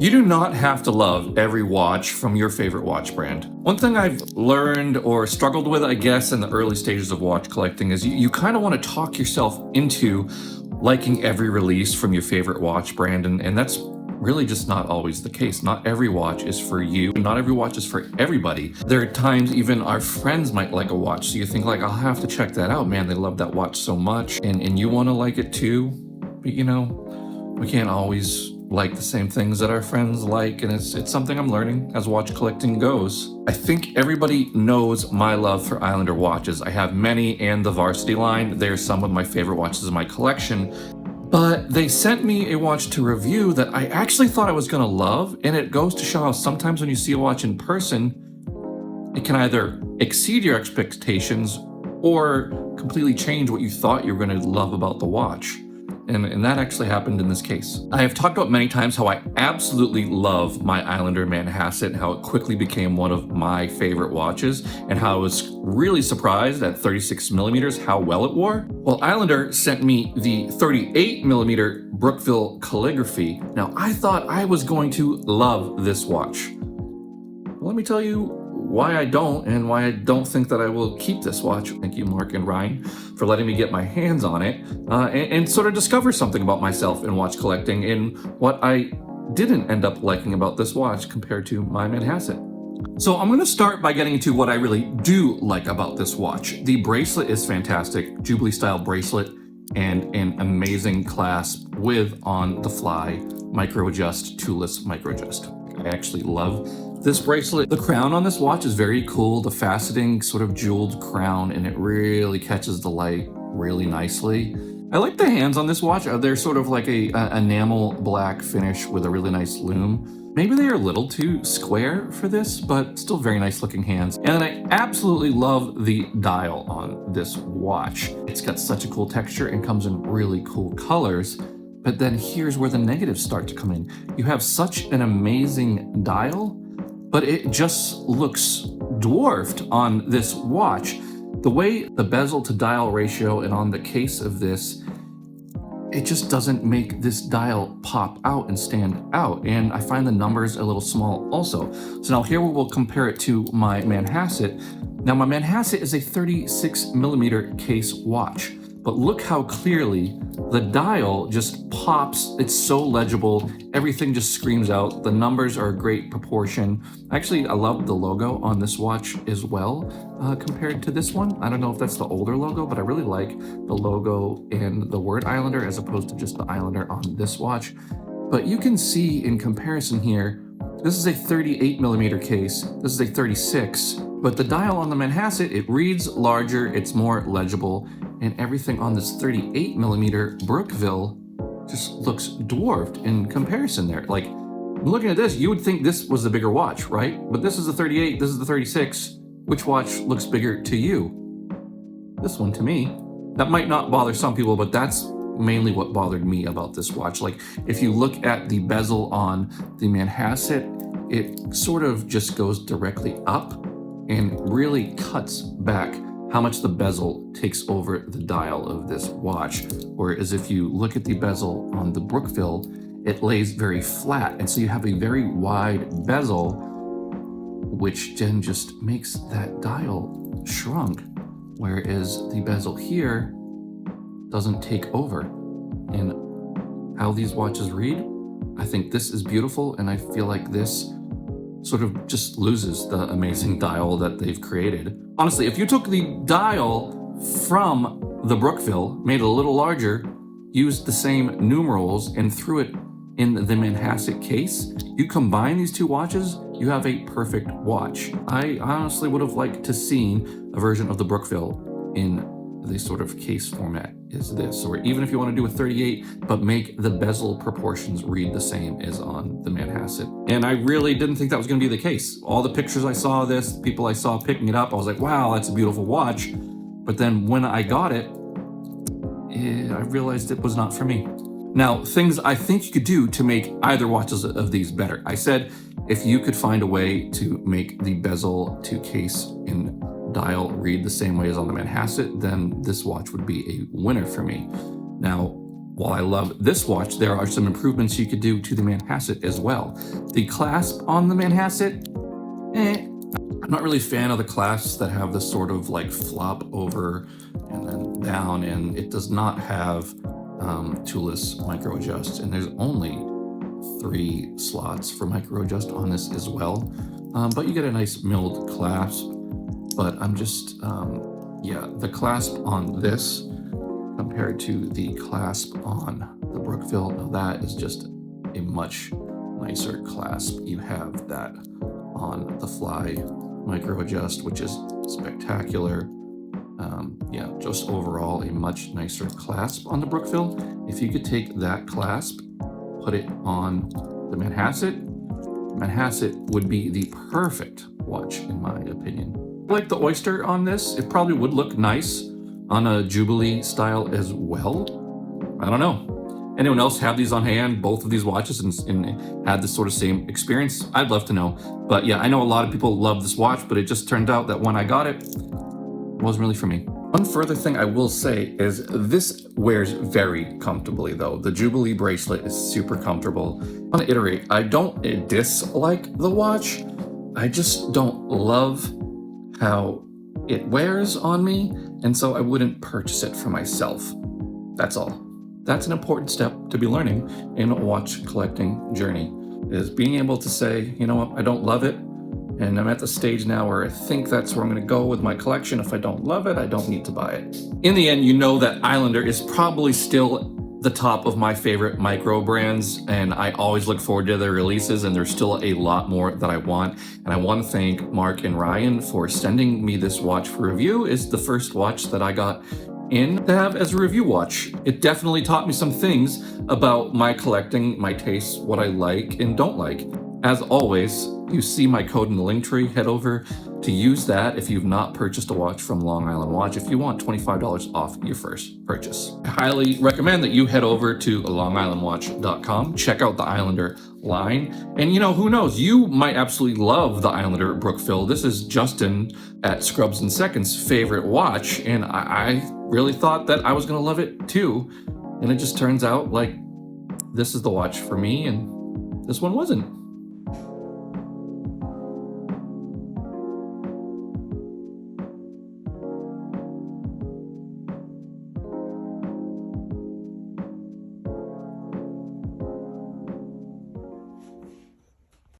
You do not have to love every watch from your favorite watch brand. One thing I've learned or struggled with, I guess, in the early stages of watch collecting is you kind of want to talk yourself into liking every release from your favorite watch brand, and that's really just not always the case. Not every watch is for you, and not every watch is for everybody. There are times even our friends might like a watch, so you think like, I'll have to check that out, man, they love that watch so much, and you want to like it too, but we can't always like the same things that our friends like, and it's something I'm learning as watch collecting goes. I think everybody knows my love for Islander watches. I have many, and the Varsity line. They're some of my favorite watches in my collection. But they sent me a watch to review that I actually thought I was gonna love, and it goes to show how sometimes when you see a watch in person, it can either exceed your expectations or completely change what you thought you were gonna love about the watch. And that actually happened in this case. I have talked about many times how I absolutely love my Islander Manhasset and how it quickly became one of my favorite watches, and how I was really surprised at 36 millimeters how well it wore. Well, Islander sent me the 38 millimeter Brookeville Calligraphy. Now, I thought I was going to love this watch. Let me tell you why I don't, and why I don't think that I will keep this watch. Thank you, Mark and Ryan, for letting me get my hands on it and sort of discover something about myself in watch collecting and what I didn't end up liking about this watch compared to my Manhasset. So I'm going to start by getting into what I really do like about this watch. The bracelet is fantastic, Jubilee style bracelet, and an amazing clasp with on-the-fly micro-adjust, toolless micro-adjust. I actually love this bracelet. The crown on this watch is very cool, the faceting sort of jeweled crown, and it really catches the light really nicely. I like the hands on this watch. They're sort of like a enamel black finish with a really nice lume. Maybe they are a little too square for this, but still very nice looking hands. And I absolutely love the dial on this watch. It's got such a cool texture and comes in really cool colors. But then here's where the negatives start to come in. You have such an amazing dial, but it just looks dwarfed on this watch. The way the bezel to dial ratio and on the case of this, it just doesn't make this dial pop out and stand out. And I find the numbers a little small also. So now here we will compare it to my Manhasset. Now my Manhasset is a 36 millimeter case watch, but look how clearly the dial just pops. It's so legible. Everything just screams out. The numbers are a great proportion. Actually, I love the logo on this watch as well compared to this one. I don't know if that's the older logo, but I really like the logo and the word Islander as opposed to just the Islander on this watch. But you can see in comparison here, this is a 38 millimeter case. This is a 36, but the dial on the Manhasset, it reads larger, it's more legible, and everything on this 38 millimeter Brookeville just looks dwarfed in comparison there. Like, looking at this, you would think this was the bigger watch, right? But this is the 38, this is the 36. Which watch looks bigger to you? This one to me. That might not bother some people, but that's mainly what bothered me about this watch. Like, if you look at the bezel on the Manhasset, it sort of just goes directly up and really cuts back how much the bezel takes over the dial of this watch. Whereas if you look at the bezel on the Brookeville, it lays very flat. And so you have a very wide bezel, which then just makes that dial shrunk. Whereas the bezel here doesn't take over. And how these watches read, I think this is beautiful, and I feel like this sort of just loses the amazing dial that they've created. Honestly, if you took the dial from the Brookeville, made it a little larger, used the same numerals, and threw it in the Manhasset case, you combine these two watches, you have a perfect watch. I honestly would have liked to seen a version of the Brookeville in the sort of case format is this, or even if you want to do a 38, but make the bezel proportions read the same as on the Manhasset. And I really didn't think that was going to be the case. All the pictures I saw of this, people I saw picking it up, I was like, wow, that's a beautiful watch. But then when I got it, I realized it was not for me. Now, things I think you could do to make either watches of these better. I said, if you could find a way to make the bezel to case and dial read the same way as on the Manhasset, then this watch would be a winner for me. Now, While I love this watch, there are some improvements you could do to the Manhasset as well. The clasp on the Manhasset, I'm not really a fan of the clasps that have this sort of like flop over and then down, and it does not have toolless micro adjust, and there's only 3 slots for micro adjust on this as well. But you get a nice milled clasp. But I'm just, yeah, the clasp on this compared to the clasp on the Brookeville, now that is just a much nicer clasp. You have that on the Fly micro adjust, which is spectacular. Yeah, just overall a much nicer clasp on the Brookeville. If you could take that clasp, put it on the Manhasset would be the perfect watch in my opinion. Like the Oyster on this, it probably would look nice on a Jubilee style as well. I don't know. Anyone else have these on hand, both of these watches, and had this sort of same experience? I'd love to know. But yeah, I know a lot of people love this watch, but it just turned out that when I got it, it wasn't really for me. One further thing I will say is this wears very comfortably though. The Jubilee bracelet is super comfortable. I want to iterate, I don't dislike the watch. I just don't love how it wears on me, and so I wouldn't purchase it for myself. That's all. That's an important step to be learning in a watch collecting journey, is being able to say, you know what, I don't love it, and I'm at the stage now where I think that's where I'm going to go with my collection. If I don't love it, I don't need to buy it. In the end, you know that Islander is probably still the top of my favorite micro brands, and I always look forward to their releases, and there's still a lot more that I want. And I want to thank Mark and Ryan for sending me this watch for review. It's the first watch that I got in to have as a review watch. It definitely taught me some things about my collecting, my tastes, what I like and don't like. As always, you see my code in the link tree. Head over to use that if you've not purchased a watch from Long Island Watch if you want $25 off your first purchase. I highly recommend that you head over to longislandwatch.com, check out the Islander line, and you know, who knows, you might absolutely love the Islander Brookeville. This is Justin at Scrubs and Seconds' favorite watch, and I really thought that I was gonna love it too, and it just turns out like this is the watch for me, and this one wasn't.